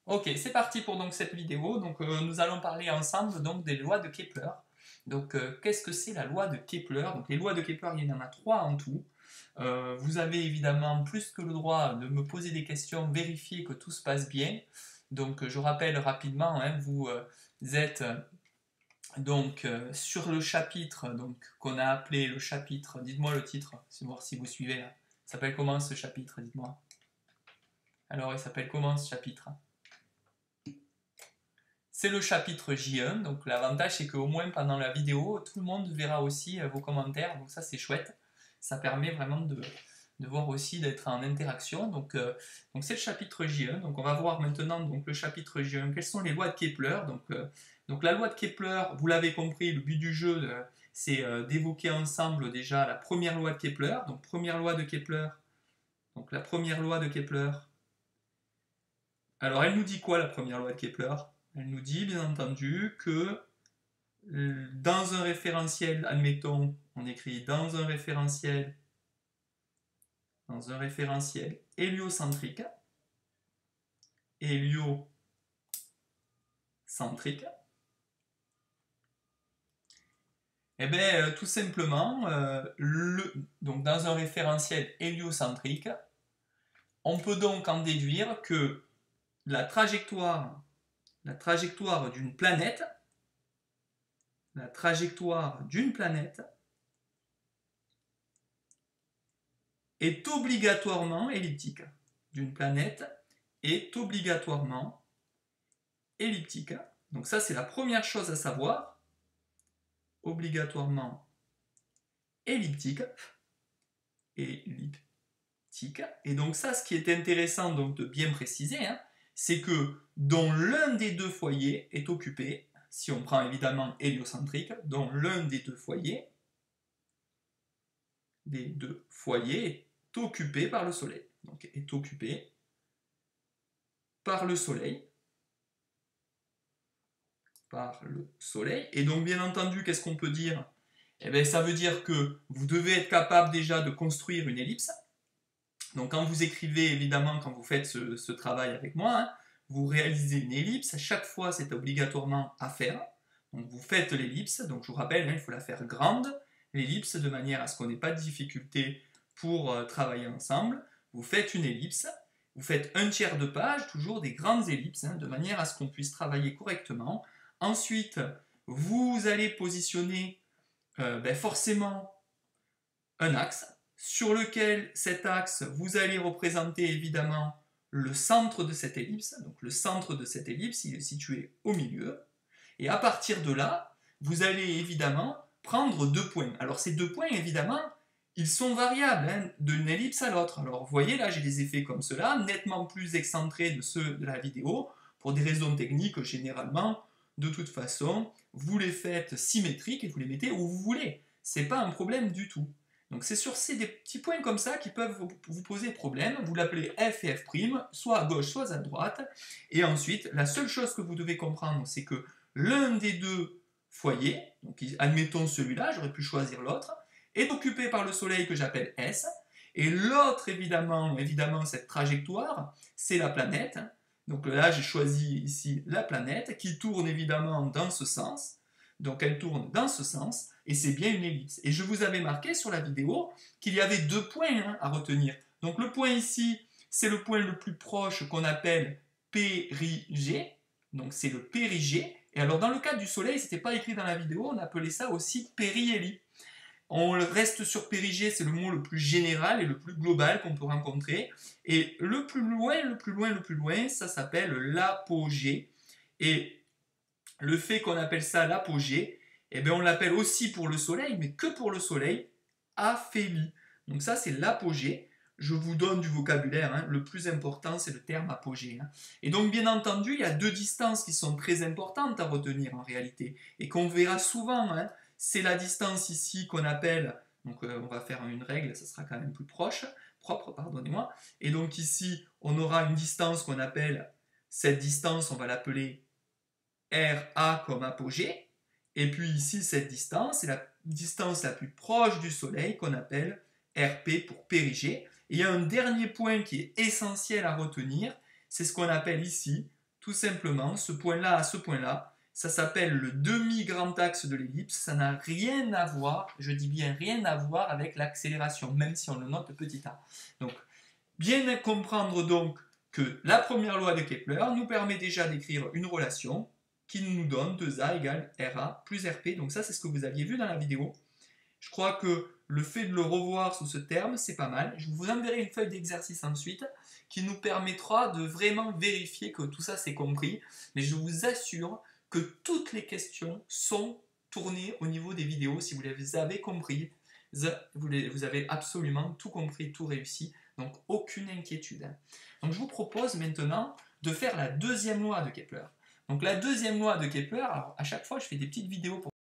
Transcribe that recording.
Ok, c'est parti pour donc cette vidéo. Donc nous allons parler ensemble donc des lois de Kepler. Donc qu'est-ce que c'est la loi de Kepler? Donc les lois de Kepler, il y en a trois en tout. Vous avez évidemment plus que le droit de me poser des questions, vérifier que tout se passe bien. Donc je rappelle rapidement, hein, vous êtes donc sur le chapitre donc qu'on a appelé le chapitre. Dites-moi le titre, voir si vous suivez là. Il s'appelle comment ce chapitre? Dites-moi. Alors il s'appelle comment ce chapitre? C'est le chapitre J1, donc l'avantage c'est qu'au moins pendant la vidéo, tout le monde verra aussi vos commentaires, donc ça c'est chouette. Ça permet vraiment de voir aussi d'être en interaction. Donc c'est le chapitre J1, donc on va voir maintenant donc, le chapitre J1, quelles sont les lois de Kepler. Donc la loi de Kepler, vous l'avez compris, le but du jeu c'est d'évoquer ensemble déjà la première loi de Kepler. Donc première loi de Kepler, donc la première loi de Kepler. Alors elle nous dit quoi la première loi de Kepler? Elle nous dit bien entendu que dans un référentiel, admettons, on écrit dans un référentiel héliocentrique, et bien tout simplement, donc dans un référentiel héliocentrique, on peut donc en déduire que la trajectoire d'une planète, est obligatoirement elliptique. D'une planète est obligatoirement elliptique. Donc ça, c'est la première chose à savoir. Obligatoirement elliptique. Elliptique. Et donc ça, ce qui est intéressant donc, de bien préciser, hein, c'est que dont l'un des deux foyers est occupé, si on prend évidemment héliocentrique, dont l'un des deux foyers est occupé par le Soleil. Donc est occupé par le Soleil. Et donc bien entendu, qu'est-ce qu'on peut dire? Eh bien, ça veut dire que vous devez être capable déjà de construire une ellipse. Donc quand vous écrivez, évidemment, quand vous faites ce travail avec moi, hein, vous réalisez une ellipse. À chaque fois, c'est obligatoirement à faire. Donc vous faites l'ellipse. Donc je vous rappelle, hein, il faut la faire grande, l'ellipse, de manière à ce qu'on n'ait pas de difficulté pour travailler ensemble. Vous faites une ellipse. Vous faites un tiers de page, toujours des grandes ellipses, hein, de manière à ce qu'on puisse travailler correctement. Ensuite, vous allez positionner forcément un axe, sur lequel cet axe, vous allez représenter évidemment le centre de cette ellipse. Donc le centre de cette ellipse, il est situé au milieu. Et à partir de là, vous allez évidemment prendre deux points. Alors ces deux points, évidemment, ils sont variables hein, d'une ellipse à l'autre. Alors vous voyez, là j'ai des effets comme cela, nettement plus excentrés de ceux de la vidéo, pour des raisons techniques généralement. De toute façon, vous les faites symétriques et vous les mettez où vous voulez. C'est pas un problème du tout. Donc c'est sur ces des petits points comme ça qui peuvent vous poser problème. Vous l'appelez f et f', soit à gauche, soit à droite. Et ensuite, la seule chose que vous devez comprendre, c'est que l'un des deux foyers, donc admettons celui-là, j'aurais pu choisir l'autre, est occupé par le Soleil que j'appelle S. Et l'autre, évidemment, cette trajectoire, c'est la planète. Donc là, j'ai choisi ici la planète qui tourne évidemment dans ce sens. Donc elle tourne dans ce sens et c'est bien une ellipse. Et je vous avais marqué sur la vidéo qu'il y avait deux points hein, à retenir. Donc le point ici, c'est le point le plus proche qu'on appelle périgée. Donc c'est le périgée. Et alors dans le cas du Soleil, c'était pas écrit dans la vidéo, on appelait ça aussi périhélie. On reste sur périgée, c'est le mot le plus général et le plus global qu'on peut rencontrer. Et le plus loin, ça s'appelle l'apogée. Et le fait qu'on appelle ça l'apogée, eh bien on l'appelle aussi pour le Soleil, mais que pour le Soleil, aphélie. Donc ça c'est l'apogée. Je vous donne du vocabulaire, hein. Le plus important c'est le terme apogée. Hein. Et donc bien entendu, il y a deux distances qui sont très importantes à retenir en réalité, et qu'on verra souvent. Hein. C'est la distance ici qu'on appelle, donc on va faire une règle, ça sera quand même plus propre, pardonnez-moi. Et donc ici, on aura une distance qu'on appelle, cette distance, on va l'appeler RA comme apogée. Et puis ici, cette distance, c'est la distance la plus proche du Soleil qu'on appelle RP pour périgée. Et il y a un dernier point qui est essentiel à retenir, c'est ce qu'on appelle ici, tout simplement, ce point-là à ce point-là, ça s'appelle le demi-grand axe de l'ellipse, ça n'a rien à voir, je dis bien rien à voir avec l'accélération, même si on le note petit a. Donc, bien comprendre donc que la première loi de Kepler nous permet déjà d'écrire une relation qui nous donne 2A égale RA plus RP, donc ça c'est ce que vous aviez vu dans la vidéo. Je crois que le fait de le revoir sous ce terme, c'est pas mal. Je vous enverrai une feuille d'exercice ensuite qui nous permettra de vraiment vérifier que tout ça c'est compris, mais je vous assure que toutes les questions sont tournées au niveau des vidéos. Si vous les avez compris, vous avez absolument tout compris, tout réussi, donc aucune inquiétude. Donc je vous propose maintenant de faire la deuxième loi de Kepler. Donc la deuxième loi de Kepler, alors à chaque fois je fais des petites vidéos pour